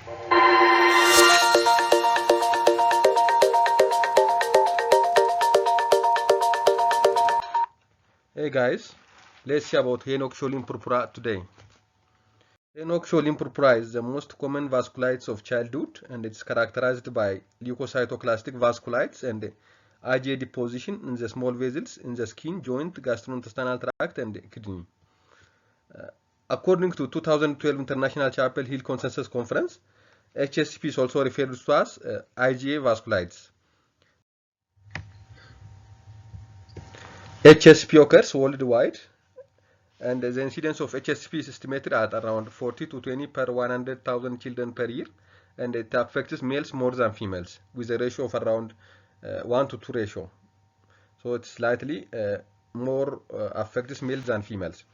Hey guys, let's see about Henoch Purpura today. Henoch Purpura is the most common vasculitis of childhood, and it's characterized by leukocytoclastic vasculitis and IgA deposition in the small vessels in the skin, joint, gastrointestinal tract, and kidney. According to 2012 International Chapel Hill Consensus Conference, HSP is also referred to as IgA vasculitis. HSP occurs worldwide, and the incidence of HSP is estimated at around 40 to 20 per 100,000 children per year, and it affects males more than females with a ratio of around 1 to 2 ratio. So it's slightly more affects males than females.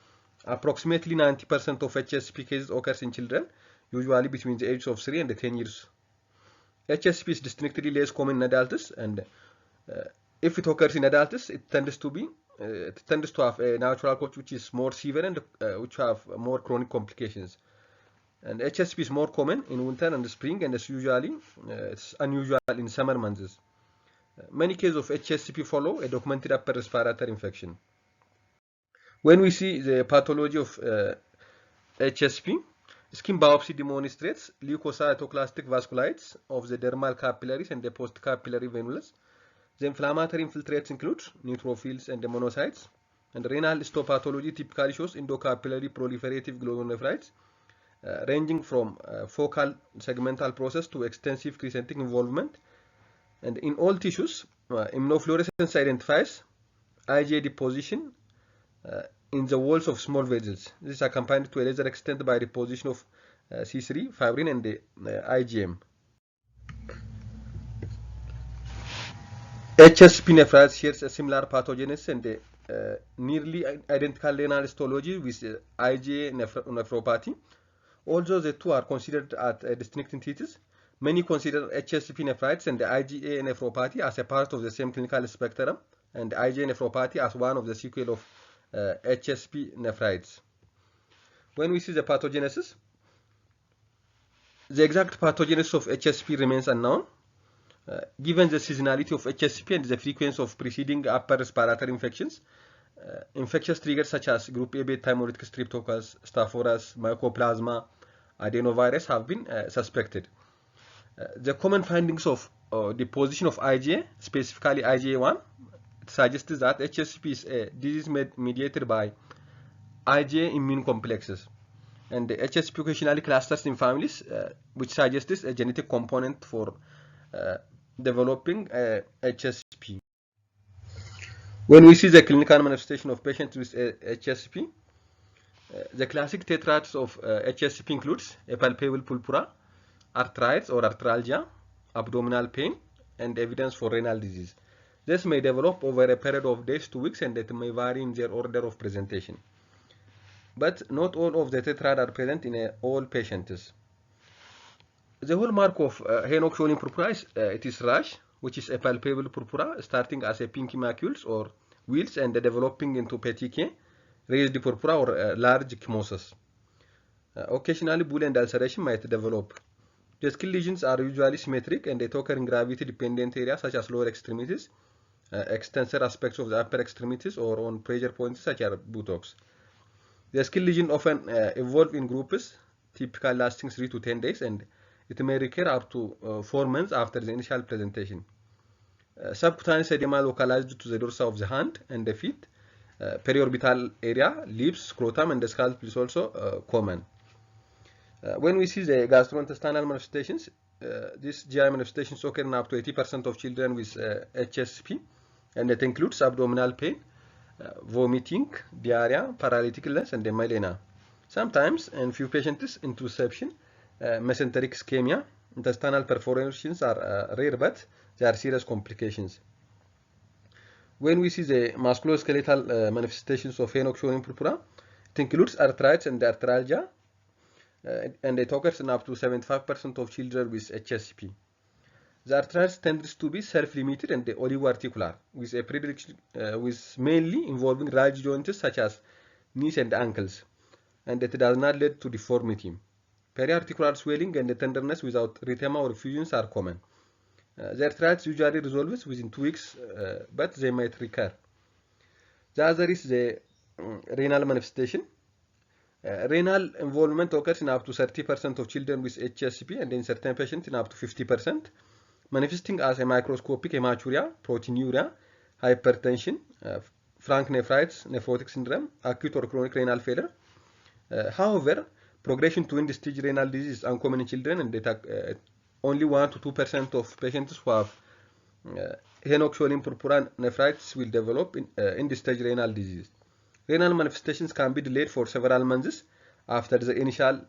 Approximately 90% of HSP cases occurs in children, usually between the ages of 3 and 10 years. HSP is distinctly less common in adults, and if it occurs in adults, it tends to have a natural cause which is more severe and which have more chronic complications. And HSP is more common in winter and spring, and it's unusual in summer months. Many cases of HSP follow a documented upper respiratory infection. When we see the pathology of HSP, skin biopsy demonstrates leukocytoclastic vasculitis of the dermal capillaries and the postcapillary venules. The inflammatory infiltrates include neutrophils and monocytes, and renal histopathology typically shows endocapillary proliferative glomerulonephritis, ranging from focal segmental process to extensive crescentic involvement. And in all tissues, immunofluorescence identifies IgA deposition in the walls of small vessels. This is accompanied to a lesser extent by deposition of C3, fibrin, and IgM. HSP nephritis shares a similar pathogenesis and nearly identical renal histology with IgA nephropathy. Although the two are considered as distinct entities, many consider HSP nephritis and IgA nephropathy as a part of the same clinical spectrum, and IgA nephropathy as one of the sequelae of HSP nephritis. When we see the pathogenesis, the exact pathogenesis of HSP remains unknown. Given the seasonality of HSP and the frequency of preceding upper respiratory infections, infectious triggers such as group A beta hemolytic streptococcus, Staph aureus, mycoplasma, adenovirus have been suspected. The common findings of deposition of IgA, specifically IgA1, suggests that HSP is a disease mediated by IgA immune complexes, and the HSP occasionally clusters in families, which suggests a genetic component for developing HSP. When we see the clinical manifestation of patients with HSP, the classic tetrads of HSP includes a palpable purpura, arthritis or arthralgia, abdominal pain, and evidence for renal disease. This may develop over a period of days to weeks, and it may vary in their order of presentation. But not all of the tetrad are present in all patients. The hallmark of Henoch purpura is it is rash, which is a palpable purpura starting as a pinky macules or wheals and developing into petechiae, raised purpura or large chymoses. Occasionally, bull and ulceration might develop. The skin lesions are usually symmetric and they occur in gravity-dependent areas such as lower extremities, extensor aspects of the upper extremities, or on pressure points such as buttocks. The skin lesion often evolve in groups, typically lasting 3 to 10 days, and it may recur up to 4 months after the initial presentation. Subcutaneous edema localized to the dorsal of the hand and the feet, periorbital area, lips, scrotum, and the scalp is also common. When we see the gastrointestinal manifestations, these GI manifestations occur in up to 80% of children with HSP, and it includes abdominal pain, vomiting, diarrhea, paralytic illness, and melena. Sometimes, in few patients, intussusception, mesenteric ischemia, intestinal perforations are rare, but they are serious complications. When we see the musculoskeletal manifestations of Henoch purpura, it includes arthritis and arthralgia, and it occurs in up to 75% of children with HSP. The arthritis tends to be self-limited and oligoarticular, with a predilection with mainly involving large joints such as knees and ankles, and it does not lead to deformity. Periarticular swelling and tenderness without erythema or effusions are common. The arthritis usually resolves within 2 weeks, but they might recur. The other is the renal manifestation. Renal involvement occurs in up to 30% of children with HSCP and in certain patients in up to 50%, manifesting as a microscopic hematuria, proteinuria, hypertension, frank nephritis, nephrotic syndrome, acute or chronic renal failure. However, progression to end-stage renal disease is uncommon in children, and only 1 to 2% of patients who have Henoch, Schönlein, Purpura nephritis will develop end-stage renal disease. Renal manifestations can be delayed for several months after the initial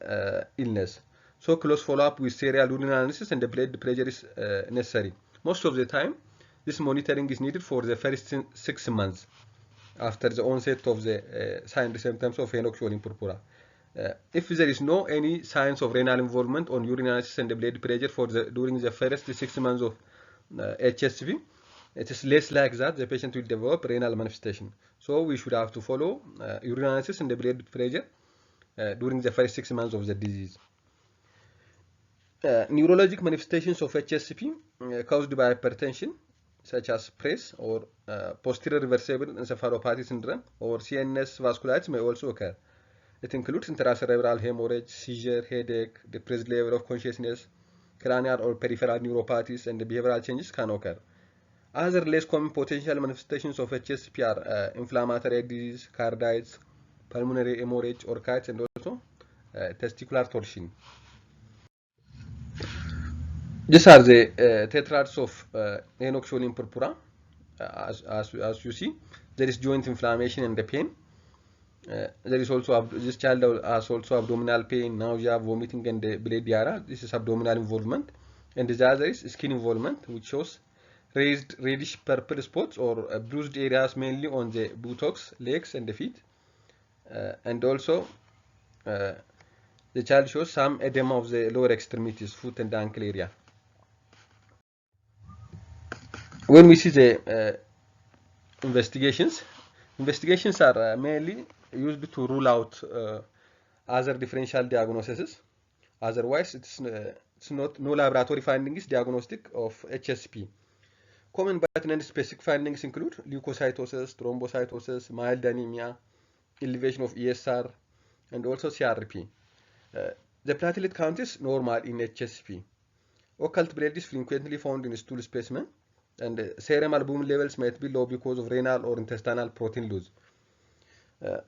illness. So close follow-up with serial urine analysis and the blood pressure is necessary. Most of the time, this monitoring is needed for the first 6 months after the onset of the signs and symptoms of Henoch, Schönlein, Purpura. If there is no any signs of renal involvement on urine analysis and the blood pressure during the first 6 months of HSCP, it is less like that the patient will develop renal manifestation. So we should have to follow urine analysis and the blood pressure during the first 6 months of the disease. Neurologic manifestations of HSCP caused by hypertension, such as PRES or posterior reversible encephalopathy syndrome or CNS vasculitis, may also occur. It includes intracerebral hemorrhage, seizure, headache, decreased level of consciousness, cranial or peripheral neuropathies, and behavioral changes can occur. Other less common potential manifestations of HSCP are inflammatory disease, carditis, pulmonary hemorrhage, orchitis, and also testicular torsion. These are the tetrads of Henoch, Schönlein, Purpura. As you see, there is joint inflammation and the pain. There is also this child has also abdominal pain, nausea, vomiting, and blood diarrhea. This is abdominal involvement, and the other is skin involvement, which shows raised reddish purple spots or bruised areas mainly on the buttocks, legs, and the feet, and also the child shows some edema of the lower extremities, foot and ankle area. When we see the investigations are mainly used to rule out other differential diagnoses. Otherwise, it's not no laboratory findings diagnostic of HSCP. Common but non-specific findings include leukocytosis, thrombocytosis, mild anemia, elevation of ESR, and also CRP. The platelet count is normal in HSCP. Occult blood is frequently found in stool specimen, and serum albumin levels might be low because of renal or intestinal protein loss.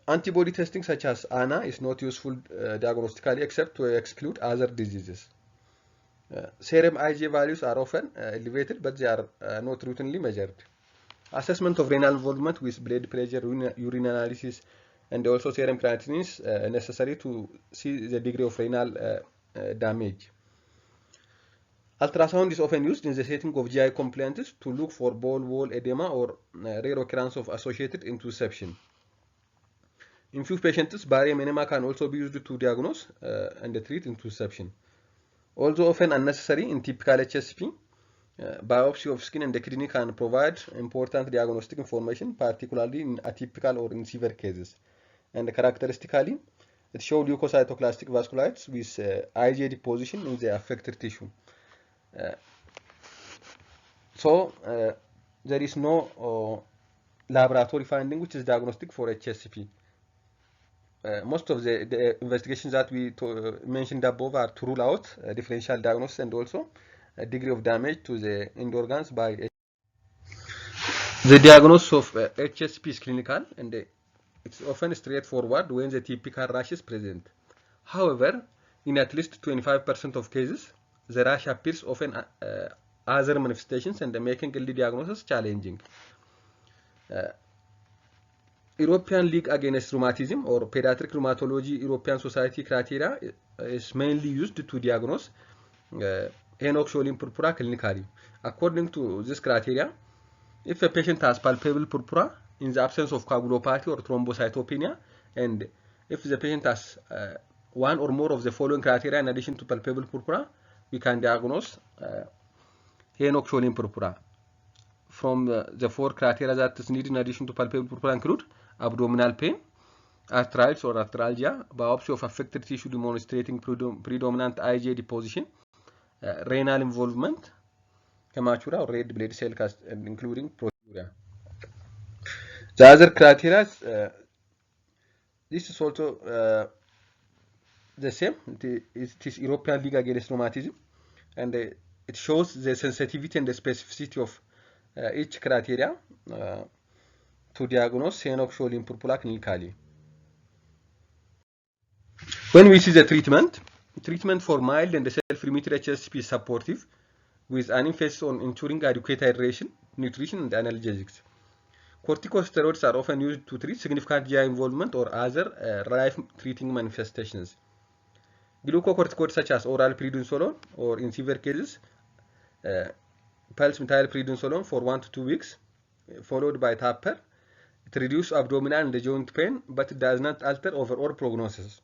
Antibody testing such as ANA is not useful diagnostically except to exclude other diseases. Serum IgA values are often elevated, but they are not routinely measured. Assessment of renal involvement with blood pressure, urine analysis, and also serum creatinine is necessary to see the degree of renal damage. Ultrasound is often used in the setting of GI complaints to look for bowel wall edema or rare occurrence of associated intussusception. In few patients, barium enema can also be used to diagnose and treat intussusception. Although often unnecessary in typical HSCP, biopsy of skin and the kidney can provide important diagnostic information, particularly in atypical or in severe cases. And characteristically, it shows leukocytoclastic vasculitis with IgA deposition in the affected tissue. So there is no laboratory finding which is diagnostic for HSCP. Most of the investigations that we mentioned above are to rule out differential diagnosis and also a degree of damage to the end organs by the diagnosis of HSCP is clinical, and it's often straightforward when the typical rash is present. However, in at least 25% of cases, the rash appears often other manifestations and making early diagnosis challenging. European League Against Rheumatism or Pediatric Rheumatology European Society criteria is mainly used to diagnose Henoch, Schönlein, Purpura clinically. According to this criteria, if a patient has palpable purpura in the absence of coagulopathy or thrombocytopenia, and if the patient has one or more of the following criteria in addition to palpable purpura, we can diagnose Henoch, Schönlein, Purpura. From the 4 criteria that is needed in addition to palpable purpura include abdominal pain, arthritis or arthralgia, biopsy of affected tissue demonstrating predominant IgA deposition, renal involvement, hematuria or red blood cell cast, including proteinuria. The other criteria, this is also the same. It is European League Against Rheumatism, and it shows the sensitivity and the specificity of each criteria to diagnose Henoch, Schönlein, Purpura clinically. When we see the treatment for mild and self-limited HSP is supportive, with an emphasis on ensuring adequate hydration, nutrition, and analgesics. Corticosteroids are often used to treat significant GI involvement or other life-threatening manifestations. Glucocorticoids such as oral prednisolone, or in severe cases, pulse methyl prednisolone for 1 to 2 weeks, followed by tapper. It reduces abdominal and joint pain, but it does not alter overall prognosis.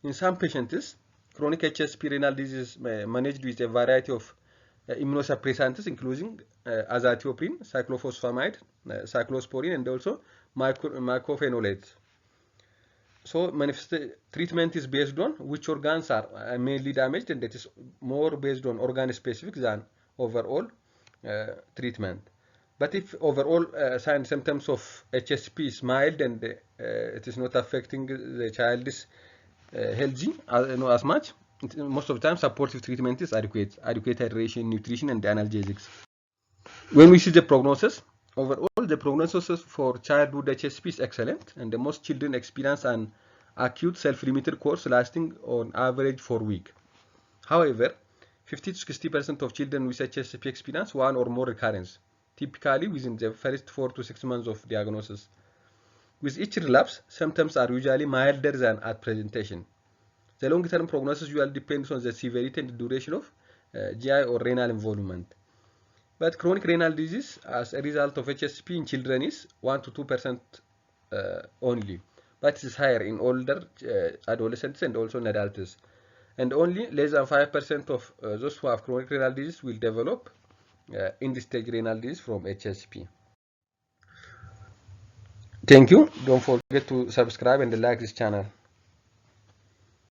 In some patients, chronic HSP renal disease managed with a variety of immunosuppressants, including azathioprine, cyclophosphamide, cyclosporine, and also mycophenolates. So treatment is based on which organs are mainly damaged, and it is more based on organ specific than overall treatment. But if overall signs and symptoms of HSP is mild and it is not affecting the child's healthy as much, most of the time supportive treatment is adequate hydration, nutrition, and analgesics. When we see the prognosis, overall the prognosis for childhood HSP is excellent, and most children experience an acute self-limited course lasting on average 4 weeks. However, 50 to 60% of children with HSP experience one or more recurrence, typically within the first 4 to 6 months of diagnosis. With each relapse, symptoms are usually milder than at presentation. The long-term prognosis usually depends on the severity and duration of GI or renal involvement. But chronic renal disease as a result of HSP in children is 1 to 2% only, but it is higher in older adolescents and also in adults. And only less than 5% of those who have chronic renal disease will develop end-stage renal disease from HSP. Thank you. Don't forget to subscribe and like this channel.